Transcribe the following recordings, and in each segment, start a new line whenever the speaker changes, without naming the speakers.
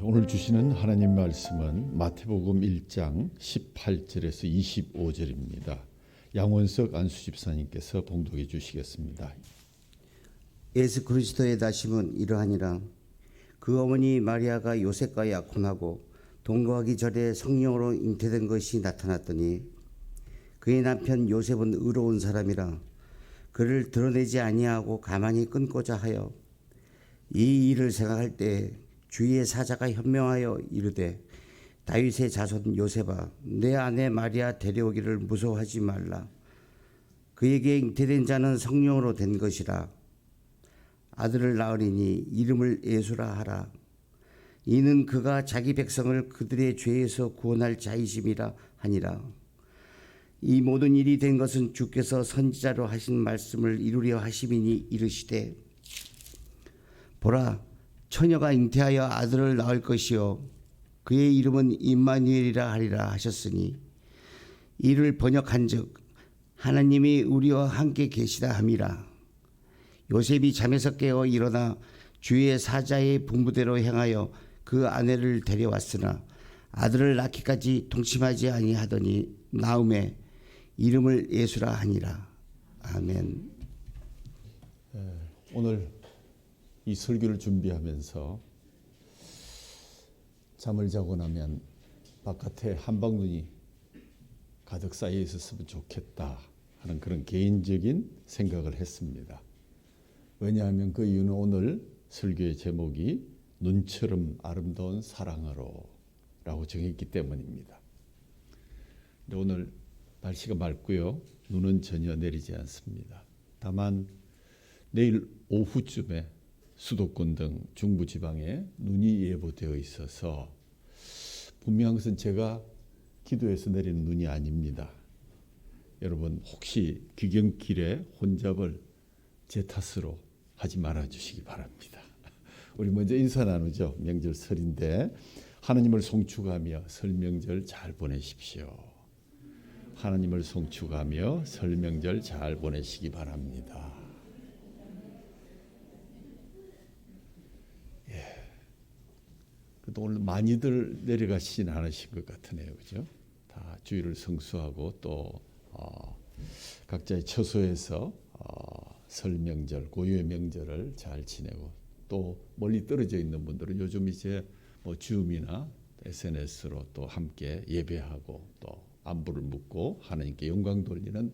오늘 주시는 하나님 말씀은 마태복음 1장 18절에서 25절입니다. 양원석 안수집사님께서 봉독해 주시겠습니다.
예수 그리스도의 나심은 이러하니라. 그 어머니 마리아가 요셉과 약혼하고 동거하기 전에 성령으로 잉태된 것이 나타났더니 그의 남편 요셉은 의로운 사람이라 그를 드러내지 아니하고 가만히 끊고자 하여 이 일을 생각할 때 주위의 사자가 현명하여 이르되 다윗의 자손 요셉아 내 아내 마리아 데려오기를 무서워하지 말라. 그에게 잉태된 자는 성령으로 된 것이라. 아들을 낳으리니 이름을 예수라 하라. 이는 그가 자기 백성을 그들의 죄에서 구원할 자이심이라 하니라. 이 모든 일이 된 것은 주께서 선지자로 하신 말씀을 이루려 하심이니 이르시되 보라 처녀가 잉태하여 아들을 낳을 것이요 그의 이름은 임마누엘이라 하리라 하셨으니 이를 번역한즉 하나님이 우리와 함께 계시다 함이라. 요셉이 잠에서 깨어 일어나 주의 사자의 분부대로 행하여 그 아내를 데려왔으나 아들을 낳기까지 동침하지 아니하더니 나음에 이름을 예수라 하니라. 아멘.
오늘 이 설교를 준비하면서 잠을 자고 나면 바깥에 한방눈이 가득 쌓여 있었으면 좋겠다 하는 그런 개인적인 생각을 했습니다. 왜냐하면 그 이유는 오늘 설교의 제목이 눈처럼 아름다운 사랑으로 라고 정했기 때문입니다. 근데 오늘 날씨가 맑고요. 눈은 전혀 내리지 않습니다. 다만 내일 오후쯤에 수도권 등 중부지방에 눈이 예보되어 있어서 분명한 것은 제가 기도해서 내리는 눈이 아닙니다. 여러분 혹시 귀경길에 혼잡을 제 탓으로 하지 말아 주시기 바랍니다. 우리 먼저 인사 나누죠. 명절 설인데 하나님을 송축하며 설 명절 잘 보내십시오. 하나님을 송축하며 설 명절 잘 보내시기 바랍니다. 그래도 오늘 많이들 내려가시진 않으신 것 같으네요, 그죠? 다 주일을 성수하고 또 각자의 처소에서 설 명절, 고유의 명절을 잘 지내고 또 멀리 떨어져 있는 분들은 요즘 이제 뭐 줌이나 SNS로 또 함께 예배하고 또 안부를 묻고 하나님께 영광 돌리는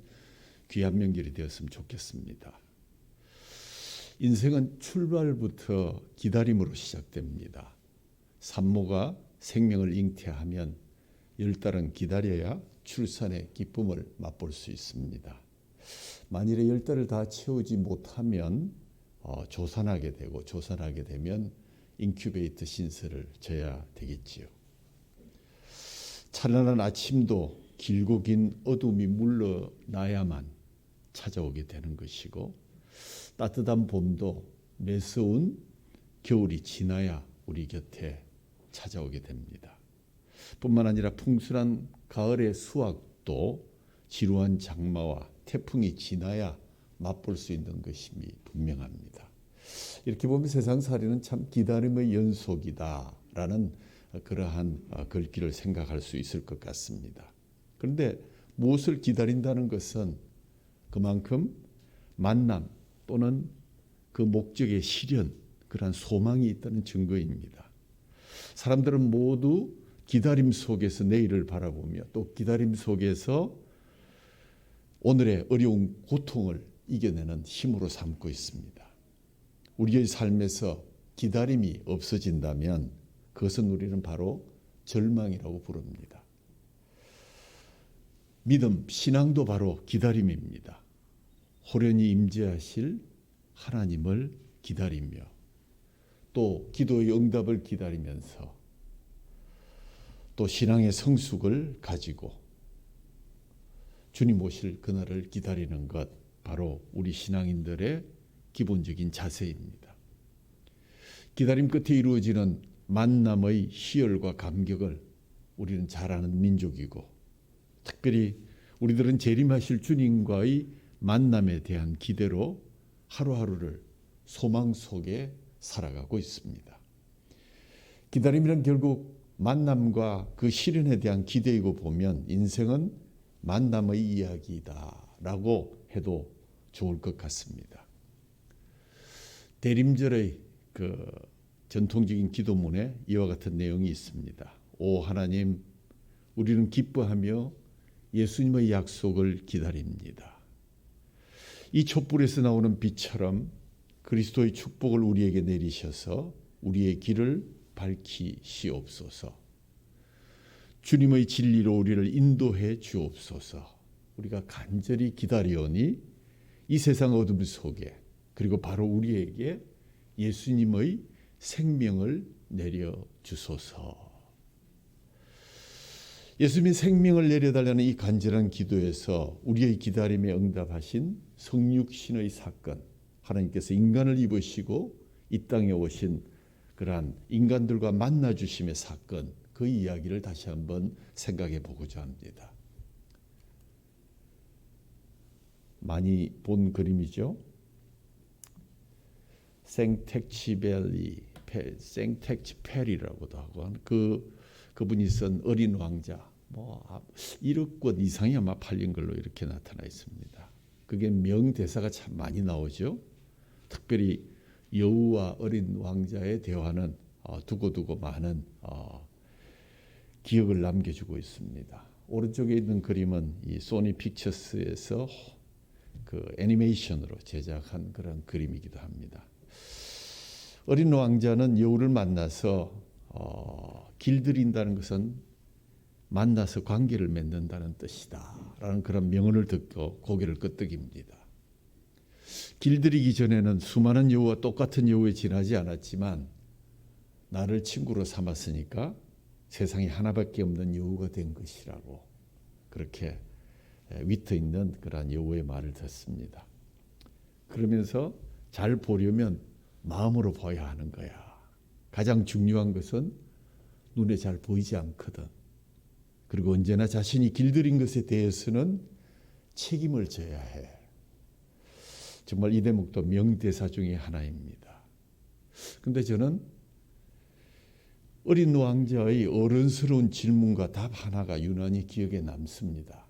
귀한 명절이 되었으면 좋겠습니다. 인생은 출발부터 기다림으로 시작됩니다. 산모가 생명을 잉태하면 10달은 기다려야 출산의 기쁨을 맛볼 수 있습니다. 만일에 10달을 다 채우지 못하면 조산하게 되고 조산하게 되면 인큐베이터 신설을 져야 되겠지요. 찬란한 아침도 길고 긴 어둠이 물러나야만 찾아오게 되는 것이고 따뜻한 봄도 매서운 겨울이 지나야 우리 곁에 찾아오게 됩니다. 뿐만 아니라 풍성한 가을의 수확도 지루한 장마와 태풍이 지나야 맛볼 수 있는 것임이 분명합니다. 이렇게 보면 세상살이는 참 기다림의 연속이다라는 그러한 글귀를 생각할 수 있을 것 같습니다. 그런데 무엇을 기다린다는 것은 그만큼 만남 또는 그 목적의 실현, 그러한 소망이 있다는 증거입니다. 사람들은 모두 기다림 속에서 내일을 바라보며 또 기다림 속에서 오늘의 어려운 고통을 이겨내는 힘으로 삼고 있습니다. 우리의 삶에서 기다림이 없어진다면 그것은 우리는 바로 절망이라고 부릅니다. 믿음, 신앙도 바로 기다림입니다. 호련히 임재하실 하나님을 기다리며 또 기도의 응답을 기다리면서 또 신앙의 성숙을 가지고 주님 오실 그날을 기다리는 것 바로 우리 신앙인들의 기본적인 자세입니다. 기다림 끝에 이루어지는 만남의 희열과 감격을 우리는 잘 아는 민족이고 특별히 우리들은 재림하실 주님과의 만남에 대한 기대로 하루하루를 소망 속에 살아가고 있습니다. 기다림이란 결국 만남과 그 실현에 대한 기대이고 보면 인생은 만남의 이야기다라고 해도 좋을 것 같습니다. 대림절의 그 전통적인 기도문에 이와 같은 내용이 있습니다. 오 하나님, 우리는 기뻐하며 예수님의 약속을 기다립니다. 이 촛불에서 나오는 빛처럼 그리스도의 축복을 우리에게 내리셔서 우리의 길을 밝히시옵소서. 주님의 진리로 우리를 인도해 주옵소서. 우리가 간절히 기다리오니 이 세상 어둠 속에 그리고 바로 우리에게 예수님의 생명을 내려 주소서. 예수님의 생명을 내려달라는 이 간절한 기도에서 우리의 기다림에 응답하신 성육신의 사건, 하나님께서 인간을 입으시고 이 땅에 오신 그러한 인간들과 만나 주심의 사건, 그 이야기를 다시 한번 생각해 보고자 합니다. 많이 본 그림이죠. 생텍쥐페리라고도 하고 그분이 쓴 어린 왕자, 1억 권 이상이 아마 팔린 걸로 이렇게 나타나 있습니다. 그게 명대사가 참 많이 나오죠. 특별히 여우와 어린 왕자의 대화는 두고두고 많은 기억을 남겨주고 있습니다. 오른쪽에 있는 그림은 이 소니 픽처스에서 그 애니메이션으로 제작한 그런 그림이기도 합니다. 어린 왕자는 여우를 만나서 길들인다는 것은 만나서 관계를 맺는다는 뜻이다 라는 그런 명언을 듣고 고개를 끄덕입니다. 길들이기 전에는 수많은 여우와 똑같은 여우에 지나지 않았지만 나를 친구로 삼았으니까 세상에 하나밖에 없는 여우가 된 것이라고 그렇게 위트 있는 그러한 여우의 말을 듣습니다. 그러면서 잘 보려면 마음으로 봐야 하는 거야. 가장 중요한 것은 눈에 잘 보이지 않거든. 그리고 언제나 자신이 길들인 것에 대해서는 책임을 져야 해. 정말 이 대목도 명대사 중에 하나입니다. 그런데 저는 어린 왕자의 어른스러운 질문과 답 하나가 유난히 기억에 남습니다.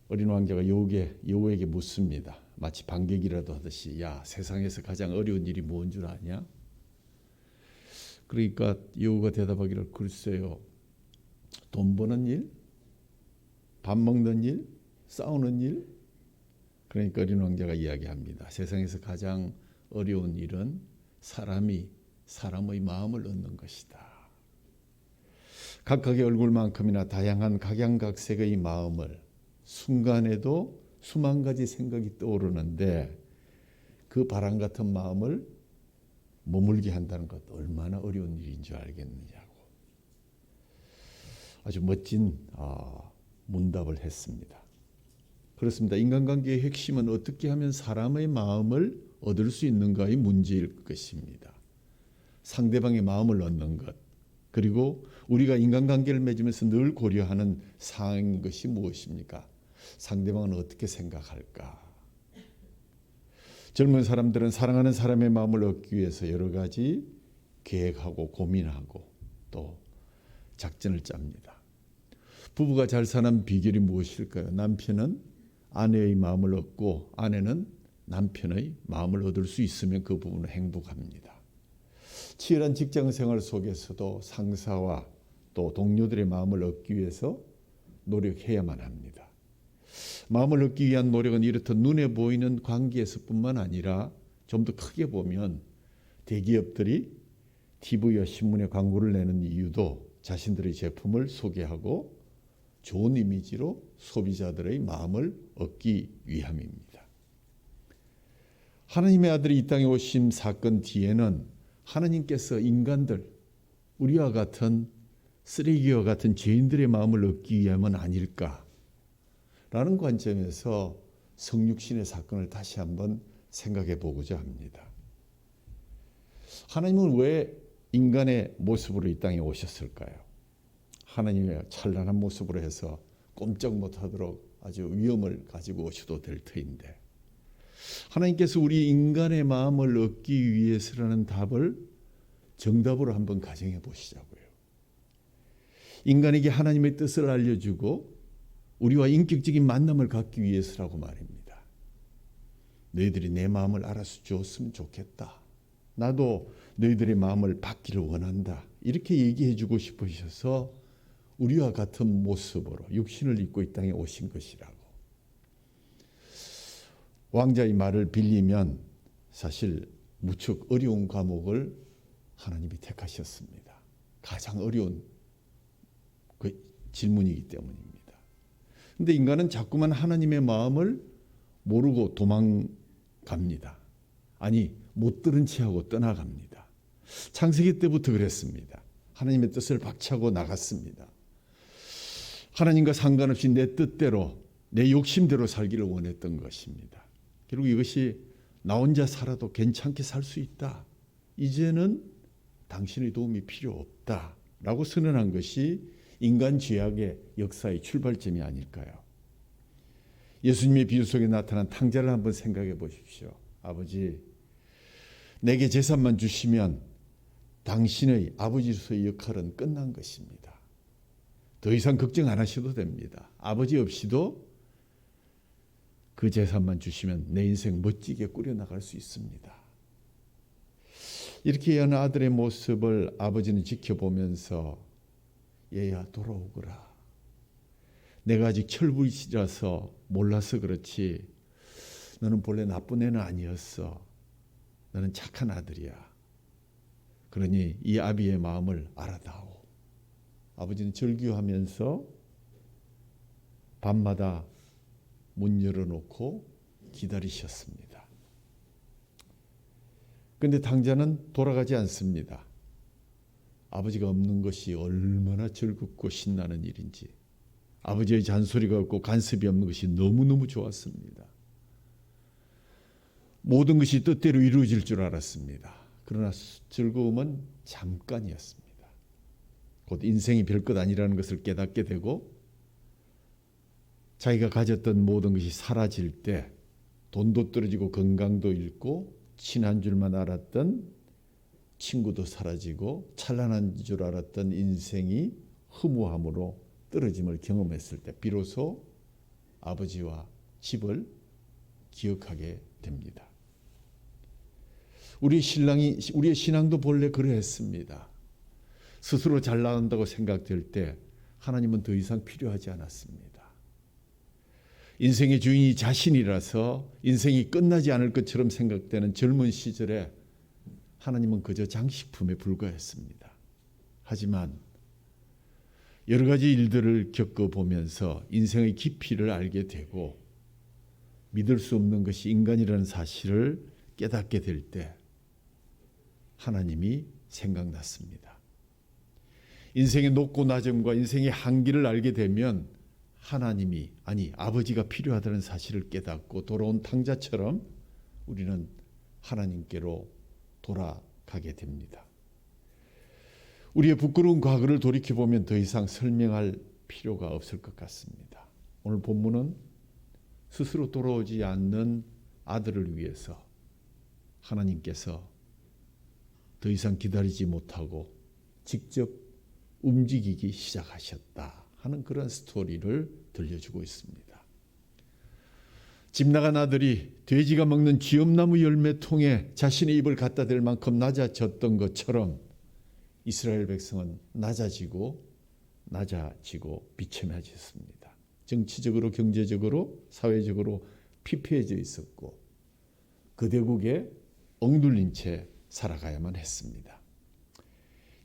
어린 왕자가 여우에게 묻습니다. 마치 반격이라도 하듯이, 야, 세상에서 가장 어려운 일이 뭔 줄 아냐? 그러니까 여우가 대답하기를, 글쎄요, 돈 버는 일, 밥 먹는 일, 싸우는 일. 그러니까 어린 왕자가 이야기합니다. 세상에서 가장 어려운 일은 사람이 사람의 마음을 얻는 것이다. 각각의 얼굴만큼이나 다양한 각양각색의 마음을 순간에도 수만 가지 생각이 떠오르는데 그 바람 같은 마음을 머물게 한다는 것 얼마나 어려운 일인 줄 알겠느냐고 아주 멋진 문답을 했습니다. 그렇습니다. 인간관계의 핵심은 어떻게 하면 사람의 마음을 얻을 수 있는가의 문제일 것입니다. 상대방의 마음을 얻는 것, 그리고 우리가 인간관계를 맺으면서 늘 고려하는 사항인 것이 무엇입니까? 상대방은 어떻게 생각할까? 젊은 사람들은 사랑하는 사람의 마음을 얻기 위해서 여러 가지 계획하고 고민하고 또 작전을 짭니다. 부부가 잘 사는 비결이 무엇일까요? 남편은 아내의 마음을 얻고 아내는 남편의 마음을 얻을 수 있으면 그 부부는 행복합니다. 치열한 직장 생활 속에서도 상사와 또 동료들의 마음을 얻기 위해서 노력해야만 합니다. 마음을 얻기 위한 노력은 이렇듯 눈에 보이는 관계에서뿐만 아니라 좀 더 크게 보면 대기업들이 TV와 신문에 광고를 내는 이유도 자신들의 제품을 소개하고 좋은 이미지로 소비자들의 마음을 얻기 위함입니다. 하나님의 아들이 이 땅에 오신 사건 뒤에는 하나님께서 인간들, 우리와 같은 쓰레기와 같은 죄인들의 마음을 얻기 위함은 아닐까라는 관점에서 성육신의 사건을 다시 한번 생각해 보고자 합니다. 하나님은 왜 인간의 모습으로 이 땅에 오셨을까요? 하나님의 찬란한 모습으로 해서 꼼짝 못하도록 아주 위엄을 가지고 오셔도 될 터인데 하나님께서 우리 인간의 마음을 얻기 위해서라는 답을 정답으로 한번 가정해 보시자고요. 인간에게 하나님의 뜻을 알려주고 우리와 인격적인 만남을 갖기 위해서라고 말입니다. 너희들이 내 마음을 알아서 주었으면 좋겠다. 나도 너희들의 마음을 받기를 원한다. 이렇게 얘기해 주고 싶으셔서 우리와 같은 모습으로 육신을 입고 이 땅에 오신 것이라고. 왕자의 말을 빌리면 사실 무척 어려운 과목을 하나님이 택하셨습니다. 가장 어려운 그 질문이기 때문입니다. 그런데 인간은 자꾸만 하나님의 마음을 모르고 도망갑니다. 아니, 못 들은 체하고 떠나갑니다. 창세기 때부터 그랬습니다. 하나님의 뜻을 박차고 나갔습니다. 하나님과 상관없이 내 뜻대로, 내 욕심대로 살기를 원했던 것입니다. 결국 이것이 나 혼자 살아도 괜찮게 살 수 있다. 이제는 당신의 도움이 필요 없다. 라고 선언한 것이 인간 죄악의 역사의 출발점이 아닐까요? 예수님의 비유 속에 나타난 탕자를 한번 생각해 보십시오. 아버지, 내게 재산만 주시면 당신의 아버지로서의 역할은 끝난 것입니다. 더 이상 걱정 안 하셔도 됩니다. 아버지 없이도 그 재산만 주시면 내 인생 멋지게 꾸려나갈 수 있습니다. 이렇게 여느 아들의 모습을 아버지는 지켜보면서 얘야 돌아오거라. 내가 아직 철부지라서 몰라서 그렇지 너는 본래 나쁜 애는 아니었어. 너는 착한 아들이야. 그러니 이 아비의 마음을 알아다오. 아버지는 절규하면서 밤마다 문 열어놓고 기다리셨습니다. 그런데 탕자는 돌아가지 않습니다. 아버지가 없는 것이 얼마나 즐겁고 신나는 일인지, 아버지의 잔소리가 없고 간섭이 없는 것이 너무너무 좋았습니다. 모든 것이 뜻대로 이루어질 줄 알았습니다. 그러나 즐거움은 잠깐이었습니다. 곧 인생이 별것 아니라는 것을 깨닫게 되고 자기가 가졌던 모든 것이 사라질 때 돈도 떨어지고 건강도 잃고 친한 줄만 알았던 친구도 사라지고 찬란한 줄 알았던 인생이 허무함으로 떨어짐을 경험했을 때 비로소 아버지와 집을 기억하게 됩니다. 우리의 신앙도 본래 그러했습니다. 스스로 잘 나간다고 생각될 때 하나님은 더 이상 필요하지 않았습니다. 인생의 주인이 자신이라서 인생이 끝나지 않을 것처럼 생각되는 젊은 시절에 하나님은 그저 장식품에 불과했습니다. 하지만 여러 가지 일들을 겪어보면서 인생의 깊이를 알게 되고 믿을 수 없는 것이 인간이라는 사실을 깨닫게 될 때 하나님이 생각났습니다. 인생의 높고 낮음과 인생의 한계를 알게 되면 하나님이, 아니 아버지가 필요하다는 사실을 깨닫고 돌아온 탕자처럼 우리는 하나님께로 돌아가게 됩니다. 우리의 부끄러운 과거를 돌이켜보면 더 이상 설명할 필요가 없을 것 같습니다. 오늘 본문은 스스로 돌아오지 않는 아들을 위해서 하나님께서 더 이상 기다리지 못하고 직접 움직이기 시작하셨다 하는 그런 스토리를 들려주고 있습니다. 집 나간 아들이 돼지가 먹는 쥐엄나무 열매통에 자신의 입을 갖다 댈 만큼 낮아졌던 것처럼 이스라엘 백성은 낮아지고 비참해졌습니다. 정치적으로, 경제적으로, 사회적으로 피폐해져 있었고 그대국에 억눌린 채 살아가야만 했습니다.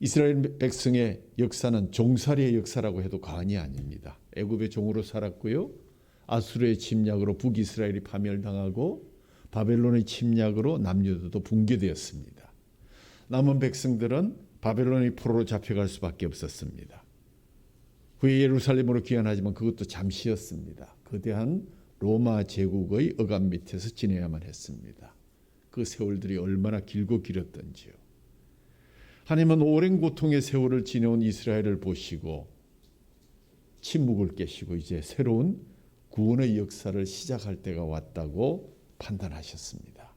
이스라엘 백성의 역사는 종살이의 역사라고 해도 과언이 아닙니다. 애굽의 종으로 살았고요. 아수르의 침략으로 북이스라엘이 파멸당하고 바벨론의 침략으로 남유다도 붕괴되었습니다. 남은 백성들은 바벨론의 포로로 잡혀갈 수밖에 없었습니다. 후에 예루살렘으로 귀환하지만 그것도 잠시였습니다. 거대한 로마 제국의 억압 밑에서 지내야만 했습니다. 그 세월들이 얼마나 길고 길었던지요. 하나님은 오랜 고통의 세월을 지내온 이스라엘을 보시고 침묵을 깨시고 이제 새로운 구원의 역사를 시작할 때가 왔다고 판단하셨습니다.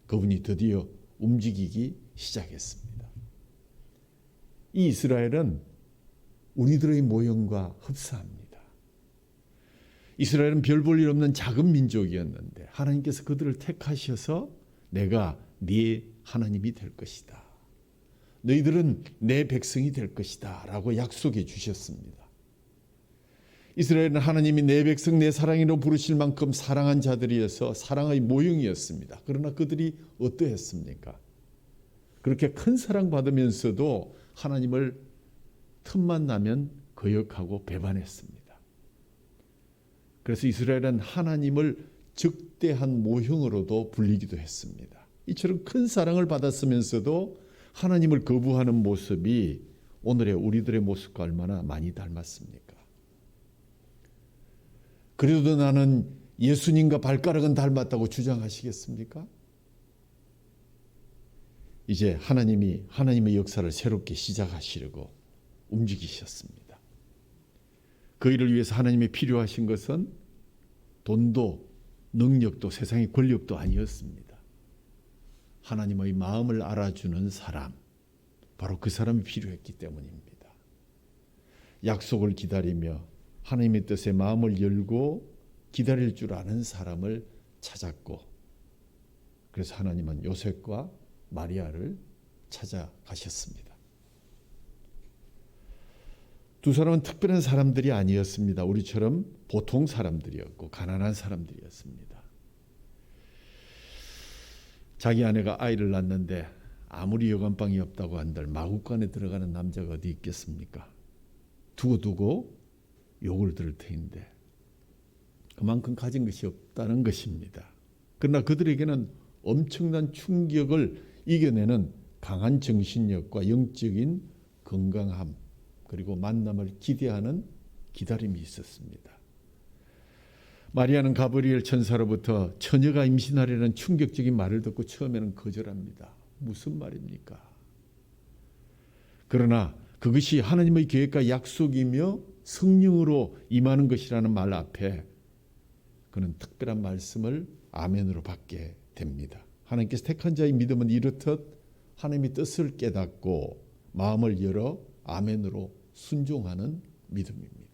그분이 드디어 움직이기 시작했습니다. 이 이스라엘은 우리들의 모형과 흡사합니다. 이스라엘은 별 볼 일 없는 작은 민족이었는데 하나님께서 그들을 택하셔서 내가 네 하나님이 될 것이다. 너희들은 내 백성이 될 것이다 라고 약속해 주셨습니다. 이스라엘은 하나님이 내 백성 내 사랑이로 부르실 만큼 사랑한 자들이어서 사랑의 모형이었습니다. 그러나 그들이 어떠했습니까? 그렇게 큰 사랑받으면서도 하나님을 틈만 나면 거역하고 배반했습니다. 그래서 이스라엘은 하나님을 적대한 모형으로도 불리기도 했습니다. 이처럼 큰 사랑을 받았으면서도 하나님을 거부하는 모습이 오늘의 우리들의 모습과 얼마나 많이 닮았습니까? 그래도 나는 예수님과 발가락은 닮았다고 주장하시겠습니까? 이제 하나님이 하나님의 역사를 새롭게 시작하시려고 움직이셨습니다. 그 일을 위해서 하나님이 필요하신 것은 돈도 능력도 세상의 권력도 아니었습니다. 하나님의 마음을 알아주는 사람, 바로 그 사람이 필요했기 때문입니다. 약속을 기다리며 하나님의 뜻에 마음을 열고 기다릴 줄 아는 사람을 찾았고, 그래서 하나님은 요셉과 마리아를 찾아가셨습니다. 두 사람은 특별한 사람들이 아니었습니다. 우리처럼 보통 사람들이었고 가난한 사람들이었습니다. 자기 아내가 아이를 낳는데 아무리 여관방이 없다고 한들 마구간에 들어가는 남자가 어디 있겠습니까? 두고두고 욕을 들을 터인데 그만큼 가진 것이 없다는 것입니다. 그러나 그들에게는 엄청난 충격을 이겨내는 강한 정신력과 영적인 건강함, 그리고 만남을 기대하는 기다림이 있었습니다. 마리아는 가브리엘 천사로부터 처녀가 임신하려는 충격적인 말을 듣고 처음에는 거절합니다. 무슨 말입니까? 그러나 그것이 하나님의 계획과 약속이며 성령으로 임하는 것이라는 말 앞에 그는 특별한 말씀을 아멘으로 받게 됩니다. 하나님께서 택한 자의 믿음은 이렇듯 하나님의 뜻을 깨닫고 마음을 열어 아멘으로 순종하는 믿음입니다.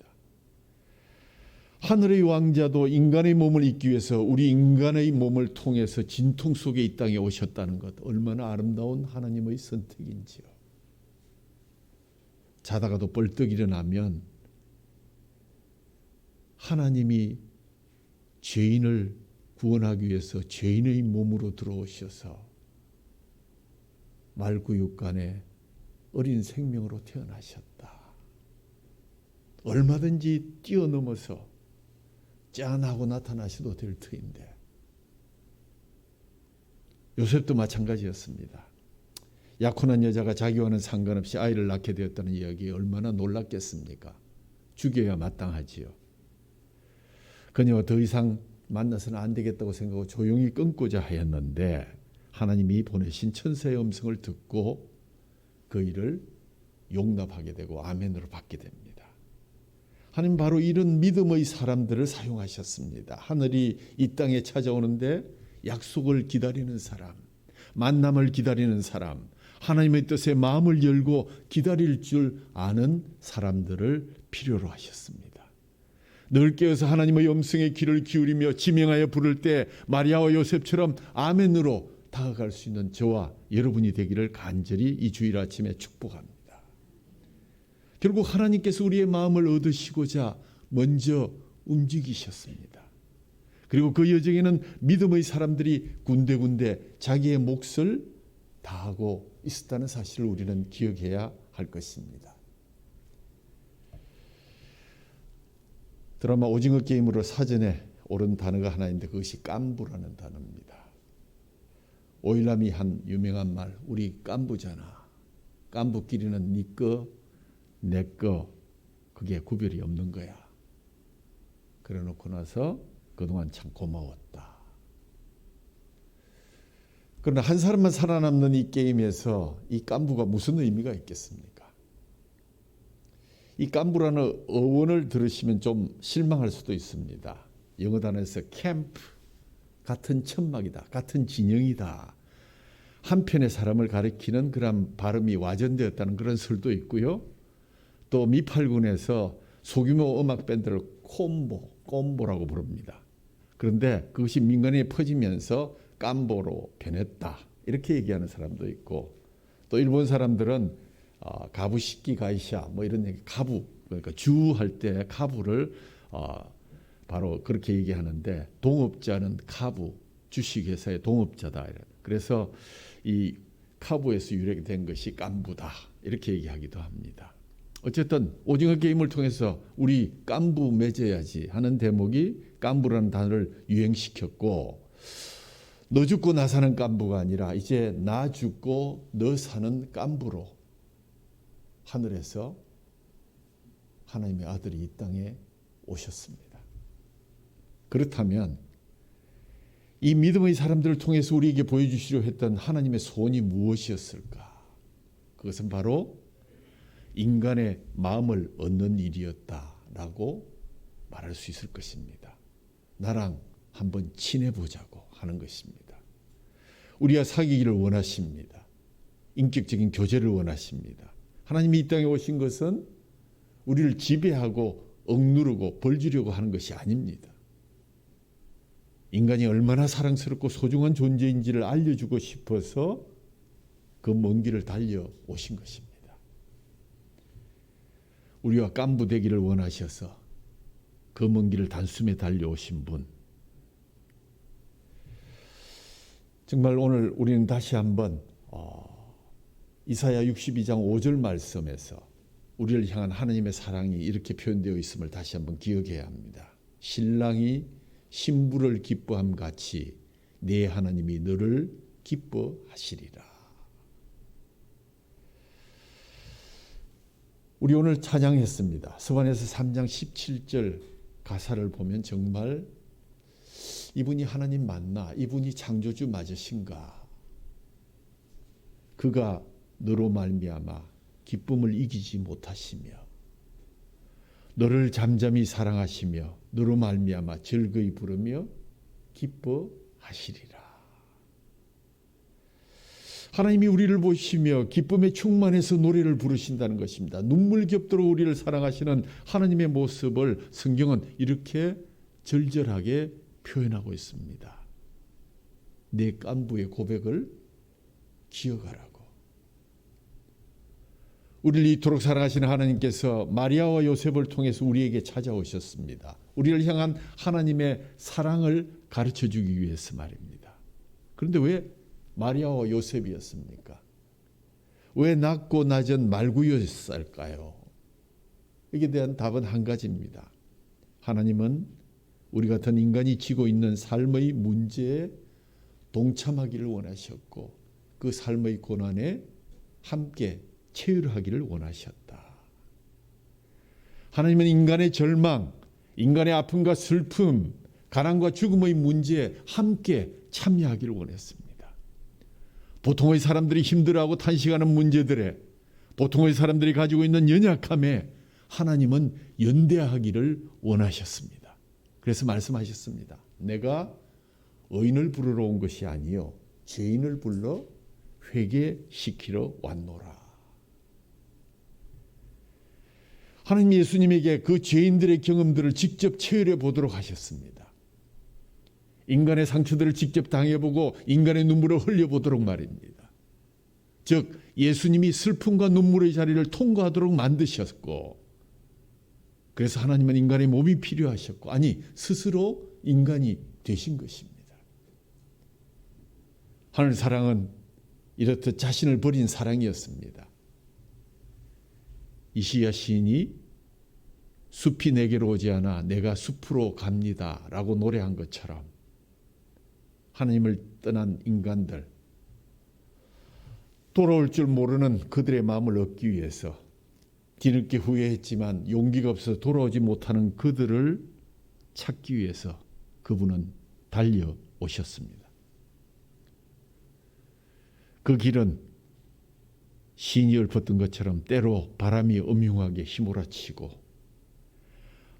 하늘의 왕자도 인간의 몸을 입기 위해서 우리 인간의 몸을 통해서 진통 속에 이 땅에 오셨다는 것, 얼마나 아름다운 하나님의 선택인지요. 자다가도 벌떡 일어나면 하나님이 죄인을 구원하기 위해서 죄인의 몸으로 들어오셔서 말구육간에 어린 생명으로 태어나셨다. 얼마든지 뛰어넘어서 짠하고 나타나셔도 될 터인데 요셉도 마찬가지였습니다. 약혼한 여자가 자기와는 상관없이 아이를 낳게 되었다는 이야기에 얼마나 놀랐겠습니까? 죽여야 마땅하지요. 그녀와 더 이상 만나서는 안 되겠다고 생각하고 조용히 끊고자 하였는데 하나님이 보내신 천사의 음성을 듣고 그 일을 용납하게 되고 아멘으로 받게 됩니다. 하나님 바로 이런 믿음의 사람들을 사용하셨습니다. 하늘이 이 땅에 찾아오는데 약속을 기다리는 사람, 만남을 기다리는 사람, 하나님의 뜻에 마음을 열고 기다릴 줄 아는 사람들을 필요로 하셨습니다. 늘 깨어서 하나님의 음성에 귀를 기울이며 지명하여 부를 때 마리아와 요셉처럼 아멘으로 다가갈 수 있는 저와 여러분이 되기를 간절히 이 주일 아침에 축복합니다. 결국 하나님께서 우리의 마음을 얻으시고자 먼저 움직이셨습니다. 그리고 그 여정에는 믿음의 사람들이 군데군데 자기의 몫을 다하고 있었다는 사실을 우리는 기억해야 할 것입니다. 드라마 오징어 게임으로 사전에 오른 단어가 하나 있는데 그것이 깐부라는 단어입니다. 오일남이 한 유명한 말, 우리 깐부잖아. 깐부끼리는 네 거, 내 거, 그게 구별이 없는 거야. 그래 놓고 나서 그동안 참 고마웠다. 그러나 한 사람만 살아남는 이 게임에서 이 깐부가 무슨 의미가 있겠습니까? 이 깐부라는 어원을 들으시면 좀 실망할 수도 있습니다. 영어 단어에서 캠프, 같은 천막이다, 같은 진영이다. 한편의 사람을 가리키는 그런 발음이 와전되었다는 그런 설도 있고요. 또 미팔군에서 소규모 음악 밴드를 콤보라고 부릅니다. 그런데 그것이 민간에 퍼지면서 깜보로 변했다, 이렇게 얘기하는 사람도 있고, 또 일본 사람들은 가부시키 가이샤 뭐 이런 얘기, 가부, 그러니까 주할 때 가부를 바로 그렇게 얘기하는데, 동업자는 가부, 주식회사의 동업자다. 그래서 이 카부에서 유래된 것이 깐부다, 이렇게 얘기하기도 합니다. 어쨌든 오징어 게임을 통해서 우리 깐부 맺어야지 하는 대목이 깐부라는 단어를 유행시켰고, 너 죽고 나 사는 깐부가 아니라 이제 나 죽고 너 사는 깐부로 하늘에서 하나님의 아들이 이 땅에 오셨습니다. 그렇다면 이 믿음의 사람들을 통해서 우리에게 보여주시려 했던 하나님의 소원이 무엇이었을까? 그것은 바로 인간의 마음을 얻는 일이었다라고 말할 수 있을 것입니다. 나랑 한번 친해보자고 하는 것입니다. 우리와 사귀기를 원하십니다. 인격적인 교제를 원하십니다. 하나님이 이 땅에 오신 것은 우리를 지배하고 억누르고 벌주려고 하는 것이 아닙니다. 인간이 얼마나 사랑스럽고 소중한 존재인지를 알려주고 싶어서 그 먼 길을 달려오신 것입니다. 우리와 깐부되기를 원하셔서 그 먼 길을 단숨에 달려오신 분. 정말 오늘 우리는 다시 한번 이사야 62장 5절 말씀에서 우리를 향한 하나님의 사랑이 이렇게 표현되어 있음을 다시 한번 기억해야 합니다. 신랑이 신부를 기뻐함 같이 네 하나님이 너를 기뻐하시리라. 우리 오늘 찬양했습니다. 서반에서 3장 17절 가사를 보면 정말 이분이 하나님 맞나? 이분이 창조주 맞으신가? 그가 너로 말미암아 기쁨을 이기지 못하시며 너를 잠잠히 사랑하시며 너로 말미암아 즐거이 부르며 기뻐하시리라. 하나님이 우리를 보시며 기쁨에 충만해서 노래를 부르신다는 것입니다. 눈물 겹도록 우리를 사랑하시는 하나님의 모습을 성경은 이렇게 절절하게 표현하고 있습니다. 내 깐부의 고백을 기억하라고. 우리를 이토록 사랑하시는 하나님께서 마리아와 요셉을 통해서 우리에게 찾아오셨습니다. 우리를 향한 하나님의 사랑을 가르쳐 주기 위해서 말입니다. 그런데 왜 마리아와 요셉이었습니까? 왜 낮고 낮은 말구였을까요? 여기에 대한 답은 한 가지입니다. 하나님은 우리 같은 인간이 지고 있는 삶의 문제에 동참하기를 원하셨고 그 삶의 고난에 함께 체휼하기를 원하셨다. 하나님은 인간의 절망, 인간의 아픔과 슬픔, 가난과 죽음의 문제에 함께 참여하기를 원했습니다. 보통의 사람들이 힘들어하고 탄식하는 문제들에, 보통의 사람들이 가지고 있는 연약함에 하나님은 연대하기를 원하셨습니다. 그래서 말씀하셨습니다. 내가 의인을 부르러 온 것이 아니요 죄인을 불러 회개시키러 왔노라. 하나님 예수님에게 그 죄인들의 경험들을 직접 체험해 보도록 하셨습니다. 인간의 상처들을 직접 당해보고 인간의 눈물을 흘려보도록 말입니다. 즉 예수님이 슬픔과 눈물의 자리를 통과하도록 만드셨고, 그래서 하나님은 인간의 몸이 필요하셨고, 아니 스스로 인간이 되신 것입니다. 하늘 사랑은 이렇듯 자신을 버린 사랑이었습니다. 이시야 시인이 숲이 내게로 오지 않아 내가 숲으로 갑니다 라고 노래한 것처럼 하나님을 떠난 인간들, 돌아올 줄 모르는 그들의 마음을 얻기 위해서 뒤늦게 후회했지만 용기가 없어서 돌아오지 못하는 그들을 찾기 위해서 그분은 달려오셨습니다. 그 길은 시인이 읊었던 것처럼 때로 바람이 음흉하게 휘몰아치고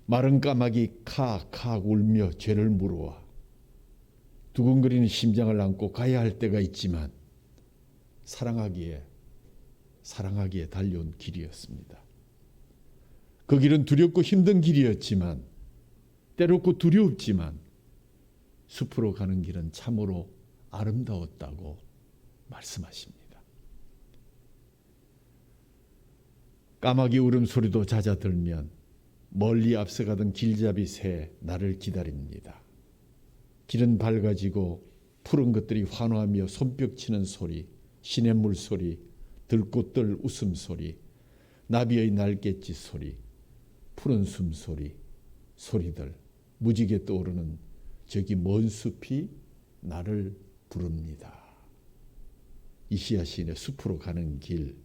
마른 까마귀 카악 울며 죄를 물어와 두근거리는 심장을 안고 가야 할 때가 있지만 사랑하기에 달려온 길이었습니다. 그 길은 두렵고 힘든 길이었지만, 때롭고 두렵지만 숲으로 가는 길은 참으로 아름다웠다고 말씀하십니다. 까마귀 울음소리도 잦아들면 멀리 앞서가던 길잡이 새 나를 기다립니다. 길은 밝아지고 푸른 것들이 환호하며 손뼉치는 소리, 시냇물 소리, 들꽃들 웃음소리, 나비의 날갯짓 소리, 푸른 숨소리, 소리들, 무지개 떠오르는 저기 먼 숲이 나를 부릅니다. 이시야 시인의 숲으로 가는 길.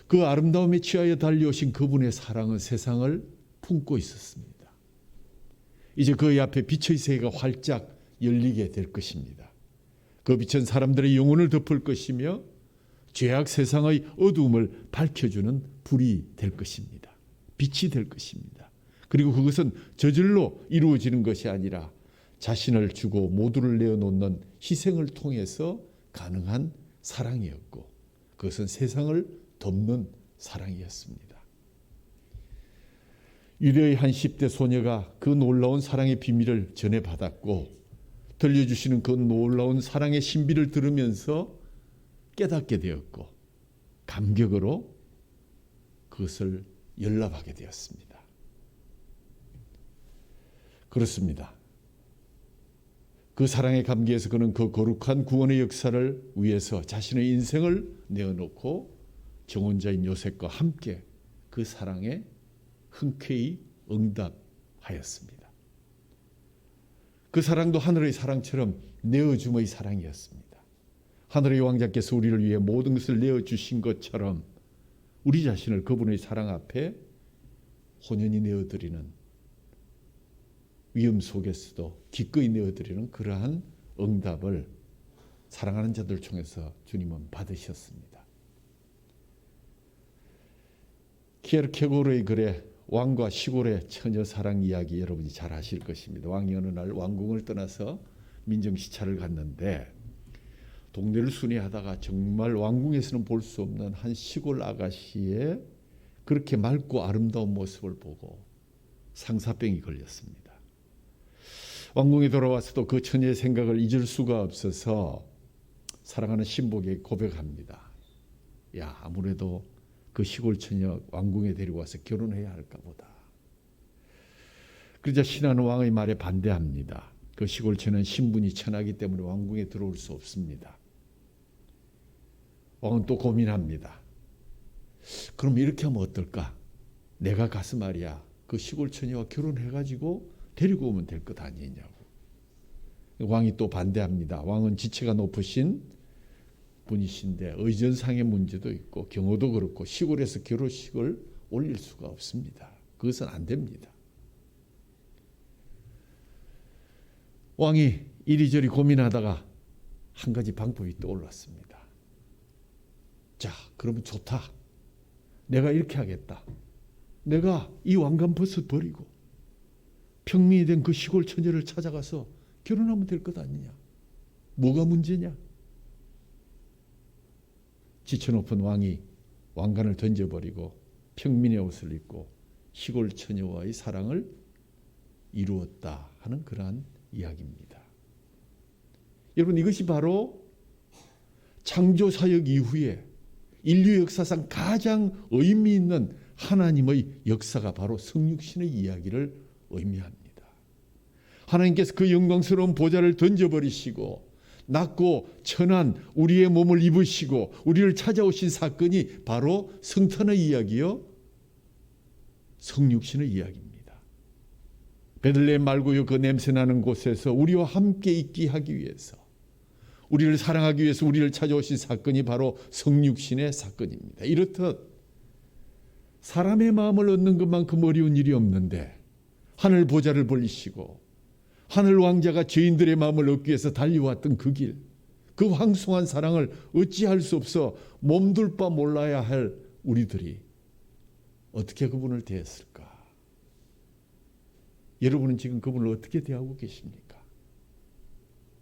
그 아름다움에 취하여 달려오신 그분의 사랑은 세상을 품고 있었습니다. 이제 그의 앞에 빛의 세계가 활짝 열리게 될 것입니다. 그 빛은 사람들의 영혼을 덮을 것이며 죄악 세상의 어두움을 밝혀주는 불이 될 것입니다. 빛이 될 것입니다. 그리고 그것은 저절로 이루어지는 것이 아니라 자신을 주고 모두를 내어놓는 희생을 통해서 가능한 사랑이었고, 그것은 세상을 덮는 사랑이었습니다. 유대의 한 10대 소녀가 그 놀라운 사랑의 비밀을 전해받았고, 들려주시는 그 놀라운 사랑의 신비를 들으면서 깨닫게 되었고, 감격으로 그것을 열납하게 되었습니다. 그렇습니다. 그 사랑의 감기에서 그는 그 거룩한 구원의 역사를 위해서 자신의 인생을 내어놓고 정혼자인 요셉과 함께 그 사랑에 흔쾌히 응답하였습니다. 그 사랑도 하늘의 사랑처럼 내어줌의 사랑이었습니다. 하늘의 왕자께서 우리를 위해 모든 것을 내어주신 것처럼 우리 자신을 그분의 사랑 앞에 혼연히 내어드리는, 위험 속에서도 기꺼이 내어드리는 그러한 응답을 사랑하는 자들 중에서 주님은 받으셨습니다. 키에르케고르의 글에 왕과 시골의 처녀 사랑 이야기 여러분이 잘 아실 것입니다. 왕이 어느 날 왕궁을 떠나서 민정시찰을 갔는데 동네를 순회하다가 정말 왕궁에서는 볼 수 없는 한 시골 아가씨의 그렇게 맑고 아름다운 모습을 보고 상사병이 걸렸습니다. 왕궁에 돌아와서도 그 처녀의 생각을 잊을 수가 없어서 사랑하는 신복에게 고백합니다. 야, 아무래도 그 시골 처녀 왕궁에 데리고 와서 결혼해야 할까 보다. 그러자 신하는 왕의 말에 반대합니다. 그 시골 처녀는 신분이 천하기 때문에 왕궁에 들어올 수 없습니다. 왕은 또 고민합니다. 그럼 이렇게 하면 어떨까? 내가 가서 말이야 그 시골 처녀와 결혼해가지고 데리고 오면 될 것 아니냐고. 왕이 또 반대합니다. 왕은 지체가 높으신 분이신데 의전상의 문제도 있고 경호도 그렇고 시골에서 결혼식을 올릴 수가 없습니다. 그것은 안 됩니다. 왕이 이리저리 고민하다가 한 가지 방법이 떠올랐습니다. 자, 그러면 좋다. 내가 이렇게 하겠다. 내가 이 왕관 벗어버리고 평민이 된 그 시골 처녀를 찾아가서 결혼하면 될 것 아니냐. 뭐가 문제냐. 지쳐높은 왕이 왕관을 던져버리고 평민의 옷을 입고 시골 처녀와의 사랑을 이루었다 하는 그러한 이야기입니다. 여러분, 이것이 바로 창조사역 이후에 인류 역사상 가장 의미 있는 하나님의 역사가 바로 성육신의 이야기를 의미합니다. 하나님께서 그 영광스러운 보좌를 던져버리시고 낮고 천한 우리의 몸을 입으시고 우리를 찾아오신 사건이 바로 성탄의 이야기요, 성육신의 이야기입니다. 베들레헴 말고요 그 냄새나는 곳에서 우리와 함께 있게 하기 위해서, 우리를 사랑하기 위해서 우리를 찾아오신 사건이 바로 성육신의 사건입니다. 이렇듯 사람의 마음을 얻는 것만큼 어려운 일이 없는데 하늘 보좌를 벌리시고 하늘 왕자가 죄인들의 마음을 얻기 위해서 달려왔던 그 길, 그 황송한 사랑을 어찌할 수 없어 몸둘 바 몰라야 할 우리들이 어떻게 그분을 대했을까? 여러분은 지금 그분을 어떻게 대하고 계십니까?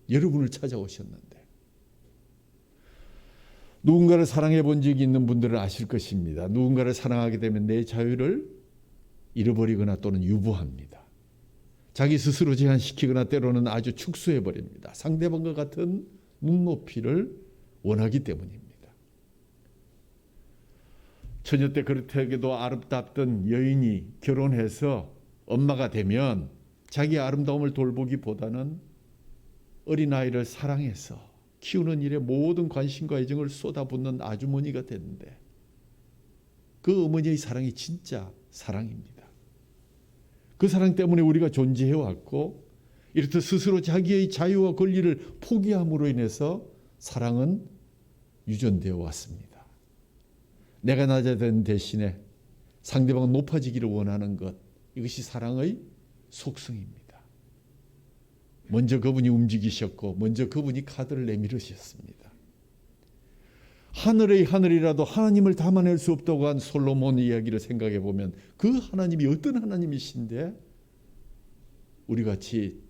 여러분을 찾아오셨는데 누군가를 사랑해 본 적이 있는 분들은 아실 것입니다. 누군가를 사랑하게 되면 내 자유를 잃어버리거나 또는 유보합니다. 자기 스스로 제한시키거나 때로는 아주 축소해 버립니다. 상대방과 같은 눈높이를 원하기 때문입니다. 처녀 때 그렇게도 아름답던 여인이 결혼해서 엄마가 되면 자기 아름다움을 돌보기보다는 어린아이를 사랑해서 키우는 일에 모든 관심과 애정을 쏟아붓는 아주머니가 됐는데 그 어머니의 사랑이 진짜 사랑입니다. 그 사랑 때문에 우리가 존재해 왔고 이렇듯 스스로 자기의 자유와 권리를 포기함으로 인해서 사랑은 유전되어 왔습니다. 내가 낮아야 되는 대신에 상대방은 높아지기를 원하는 것, 이것이 사랑의 속성입니다. 먼저 그분이 움직이셨고 먼저 그분이 카드를 내밀으셨습니다. 하늘의 하늘이라도 하나님을 담아낼 수 없다고 한 솔로몬 이야기를 생각해 보면 그 하나님이 어떤 하나님이신데 우리같이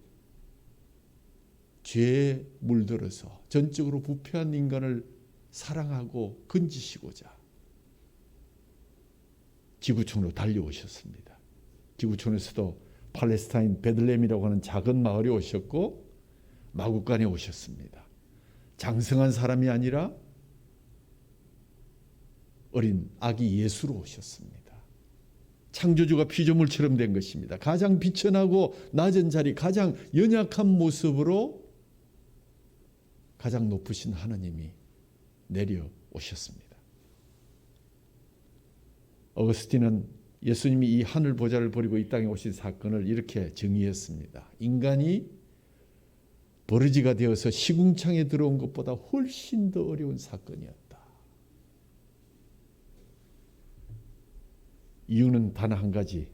죄에 물들어서 전적으로 부패한 인간을 사랑하고 건지시고자 지구촌으로 달려오셨습니다. 지구촌에서도 팔레스타인 베들레헴이라고 하는 작은 마을에 오셨고 마구간에 오셨습니다. 장성한 사람이 아니라 어린 아기 예수로 오셨습니다. 창조주가 피조물처럼 된 것입니다. 가장 비천하고 낮은 자리, 가장 연약한 모습으로 가장 높으신 하나님이 내려오셨습니다. 어거스틴은 예수님이 이 하늘 보좌를 버리고 이 땅에 오신 사건을 이렇게 정의했습니다. 인간이 버러지가 되어서 시궁창에 들어온 것보다 훨씬 더 어려운 사건이었다. 이유는 단 한 가지,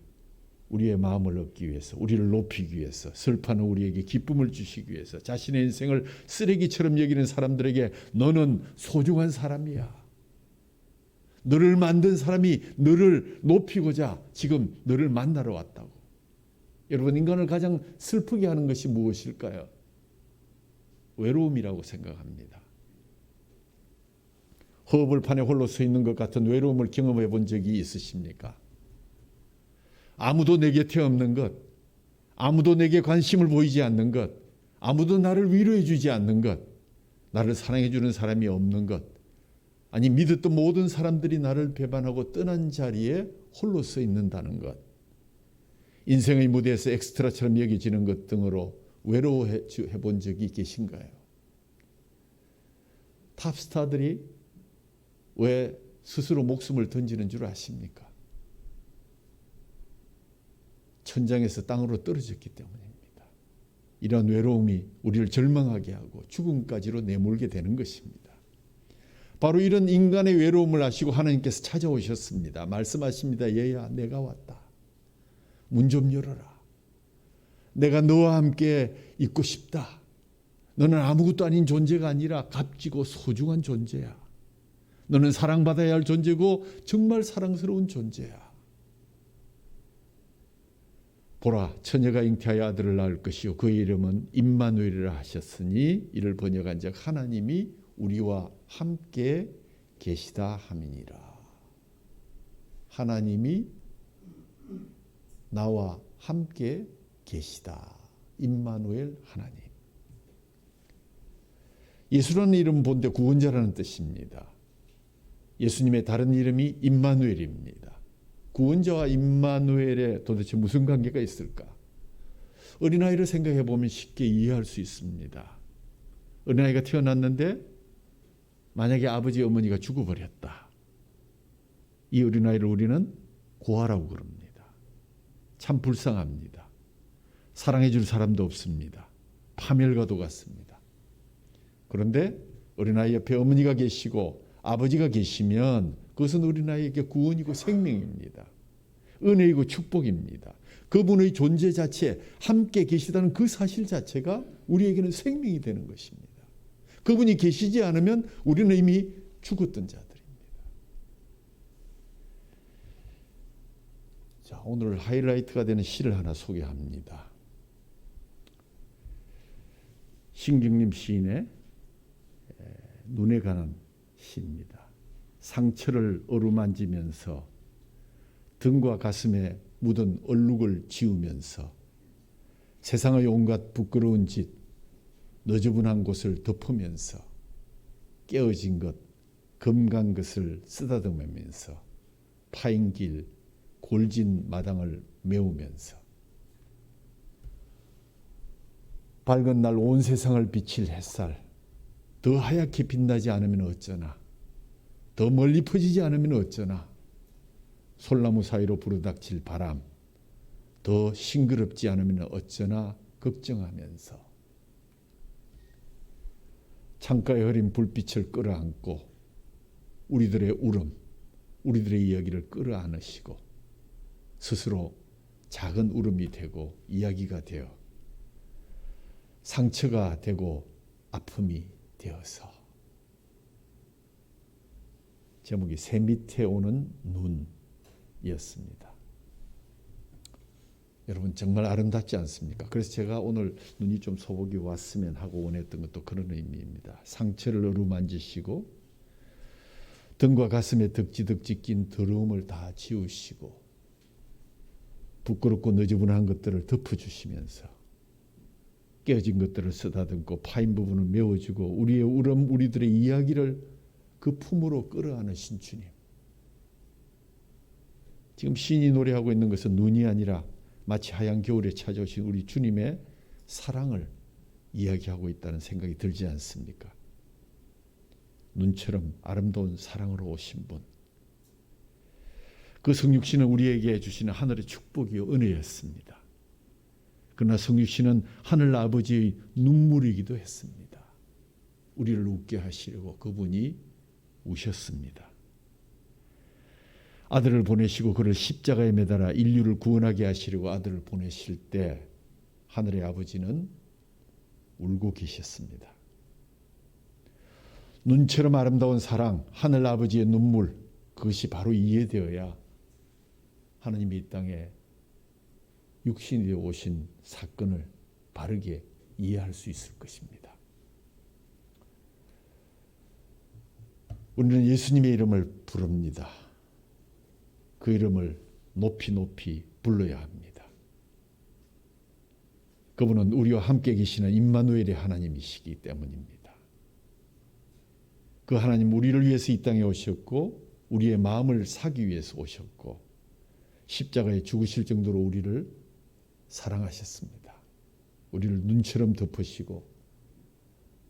우리의 마음을 얻기 위해서, 우리를 높이기 위해서, 슬퍼하는 우리에게 기쁨을 주시기 위해서, 자신의 인생을 쓰레기처럼 여기는 사람들에게 너는 소중한 사람이야. 너를 만든 사람이 너를 높이고자 지금 너를 만나러 왔다고. 여러분, 인간을 가장 슬프게 하는 것이 무엇일까요? 외로움이라고 생각합니다. 허벌판에 홀로 서 있는 것 같은 외로움을 경험해 본 적이 있으십니까? 아무도 내 곁에 없는 것, 아무도 내게 관심을 보이지 않는 것, 아무도 나를 위로해 주지 않는 것, 나를 사랑해 주는 사람이 없는 것, 아니 믿었던 모든 사람들이 나를 배반하고 떠난 자리에 홀로 서 있는다는 것, 인생의 무대에서 엑스트라처럼 여겨지는 것 등으로 외로워해 본 적이 계신가요? 탑스타들이 왜 스스로 목숨을 던지는 줄 아십니까? 천장에서 땅으로 떨어졌기 때문입니다. 이런 외로움이 우리를 절망하게 하고 죽음까지로 내몰게 되는 것입니다. 바로 이런 인간의 외로움을 아시고 하나님께서 찾아오셨습니다. 말씀하십니다. 얘야, 내가 왔다. 문 좀 열어라. 내가 너와 함께 있고 싶다. 너는 아무것도 아닌 존재가 아니라 값지고 소중한 존재야. 너는 사랑받아야 할 존재고 정말 사랑스러운 존재야. 보라, 처녀가 잉태하여 아들을 낳을 것이요 그의 이름은 임마누엘이라 하셨으니 이를 번역한 즉 하나님이 우리와 함께 계시다 함이니라. 하나님이 나와 함께 계시다. 임마누엘 하나님. 예수라는 이름 본데 구원자라는 뜻입니다. 예수님의 다른 이름이 임마누엘입니다. 구원자와 임마누엘에 도대체 무슨 관계가 있을까? 어린아이를 생각해 보면 쉽게 이해할 수 있습니다. 어린아이가 태어났는데 만약에 아버지 어머니가 죽어버렸다. 이 어린아이를 우리는 고아라고 그럽니다. 참 불쌍합니다. 사랑해 줄 사람도 없습니다. 파멸과도 같습니다. 그런데 어린아이 옆에 어머니가 계시고 아버지가 계시면 그것은 어린아이에게 구원이고 생명입니다. 은혜이고 축복입니다. 그분의 존재 자체, 함께 계시다는 그 사실 자체가 우리에게는 생명이 되는 것입니다. 그분이 계시지 않으면 우리는 이미 죽었던 자들입니다. 자, 오늘 하이라이트가 되는 시를 하나 소개합니다. 신경림 시인의 눈에 관한 시입니다. 상처를 어루만지면서 등과 가슴에 묻은 얼룩을 지우면서 세상의 온갖 부끄러운 짓, 너저분한 곳을 덮으면서 깨어진 것, 금간 것을 쓰다듬으면서 파인 길, 골진 마당을 메우면서 밝은 날 온 세상을 비칠 햇살, 더 하얗게 빛나지 않으면 어쩌나, 더 멀리 퍼지지 않으면 어쩌나, 솔나무 사이로 부르닥칠 바람, 더 싱그럽지 않으면 어쩌나 걱정하면서 창가에 흐린 불빛을 끌어안고 우리들의 울음, 우리들의 이야기를 끌어안으시고 스스로 작은 울음이 되고 이야기가 되어 상처가 되고 아픔이 되어서 제목이 새 밑에 오는 눈이었습니다. 여러분 정말 아름답지 않습니까? 그래서 제가 오늘 눈이 좀 소복이 왔으면 하고 원했던 것도 그런 의미입니다. 상처를 어루만지시고 등과 가슴에 덕지덕지 낀 더러움을 다 지우시고 부끄럽고 너저분한 것들을 덮어주시면서 깨어진 것들을 쓰다듬고 파인 부분을 메워주고 우리의 울음, 우리들의 이야기를 그 품으로 끌어안으신 주님. 지금 시인이 노래하고 있는 것은 눈이 아니라 마치 하얀 겨울에 찾아오신 우리 주님의 사랑을 이야기하고 있다는 생각이 들지 않습니까? 눈처럼 아름다운 사랑으로 오신 분. 그 성육신은 우리에게 주시는 하늘의 축복이요 은혜였습니다. 그러나 성육신은 하늘 아버지의 눈물이기도 했습니다. 우리를 웃게 하시려고 그분이 우셨습니다. 아들을 보내시고 그를 십자가에 매달아 인류를 구원하게 하시려고 아들을 보내실 때 하늘의 아버지는 울고 계셨습니다. 눈처럼 아름다운 사랑, 하늘 아버지의 눈물, 그것이 바로 이해되어야 하나님이 이 땅에 육신이 되어 오신 사건을 바르게 이해할 수 있을 것입니다. 우리는 예수님의 이름을 부릅니다. 그 이름을 높이 높이 불러야 합니다. 그분은 우리와 함께 계시는 임마누엘의 하나님이시기 때문입니다. 그 하나님 우리를 위해서 이 땅에 오셨고 우리의 마음을 사기 위해서 오셨고 십자가에 죽으실 정도로 우리를 사랑하셨습니다. 우리를 눈처럼 덮으시고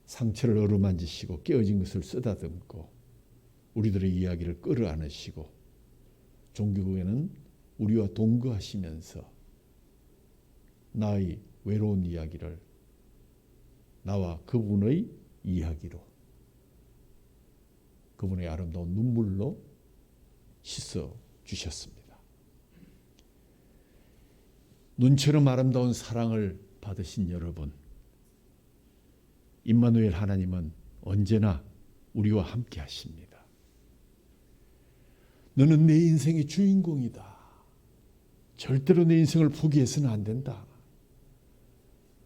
상처를 어루만지시고 깨어진 것을 쓰다듬고 우리들의 이야기를 끌어안으시고 종교국에는 우리와 동거하시면서 나의 외로운 이야기를 나와 그분의 이야기로 그분의 아름다운 눈물로 씻어 주셨습니다. 눈처럼 아름다운 사랑을 받으신 여러분, 임마누엘 하나님은 언제나 우리와 함께 하십니다. 너는 내 인생의 주인공이다. 절대로 내 인생을 포기해서는 안 된다.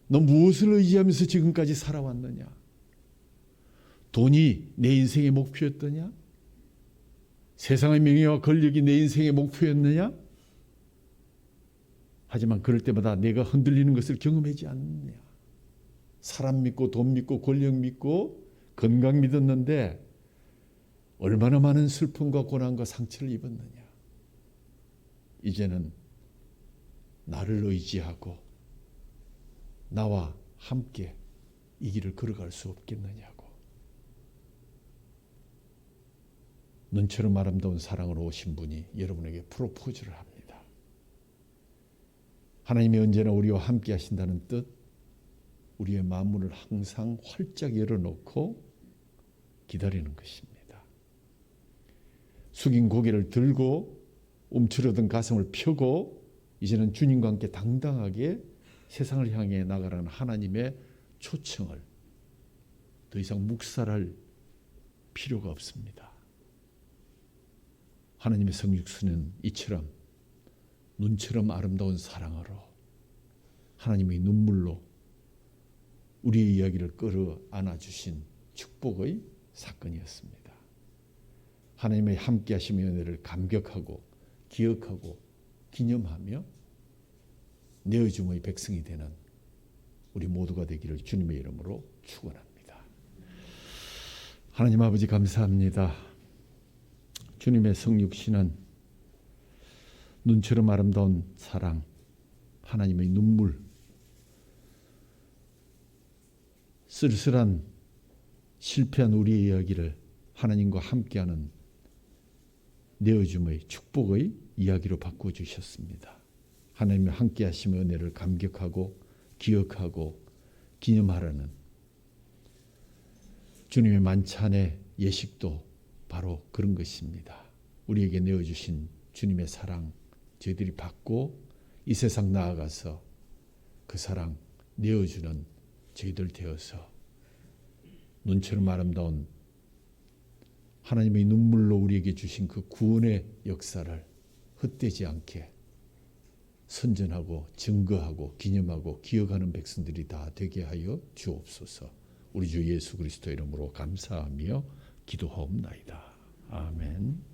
너 무엇을 의지하면서 지금까지 살아왔느냐? 돈이 내 인생의 목표였더냐? 세상의 명예와 권력이 내 인생의 목표였느냐? 하지만 그럴 때마다 내가 흔들리는 것을 경험하지 않느냐? 사람 믿고 돈 믿고 권력 믿고 건강 믿었는데 얼마나 많은 슬픔과 고난과 상처를 입었느냐? 이제는 나를 의지하고 나와 함께 이 길을 걸어갈 수 없겠느냐고. 눈처럼 아름다운 사랑으로 오신 분이 여러분에게 프로포즈를 합니다. 하나님이 언제나 우리와 함께 하신다는 뜻, 우리의 마음문을 항상 활짝 열어놓고 기다리는 것입니다. 숙인 고개를 들고 움츠러든 가슴을 펴고 이제는 주님과 함께 당당하게 세상을 향해 나가라는 하나님의 초청을 더 이상 묵살할 필요가 없습니다. 하나님의 성육수는 이처럼 눈처럼 아름다운 사랑으로 하나님의 눈물로 우리의 이야기를 끌어안아 주신 축복의 사건이었습니다. 하나님의 함께 하심의 은혜를 감격하고 기억하고 기념하며 내어줌의 백성이 되는 우리 모두가 되기를 주님의 이름으로 축원합니다. 하나님 아버지 감사합니다. 주님의 성육신은 눈처럼 아름다운 사랑, 하나님의 눈물, 쓸쓸한 실패한 우리의 이야기를 하나님과 함께하는 내어줌의 축복의 이야기로 바꿔주셨습니다. 하나님의 함께하심의 은혜를 감격하고 기억하고 기념하라는 주님의 만찬의 예식도 바로 그런 것입니다. 우리에게 내어주신 주님의 사랑 저희들이 받고 이 세상 나아가서 그 사랑 내어주는 저희들 되어서 눈처럼 아름다운 하나님의 눈물로 우리에게 주신 그 구원의 역사를 헛되지 않게 선전하고 증거하고 기념하고 기억하는 백성들이 다 되게 하여 주옵소서. 우리 주 예수 그리스도 이름으로 감사하며 기도하옵나이다. 아멘.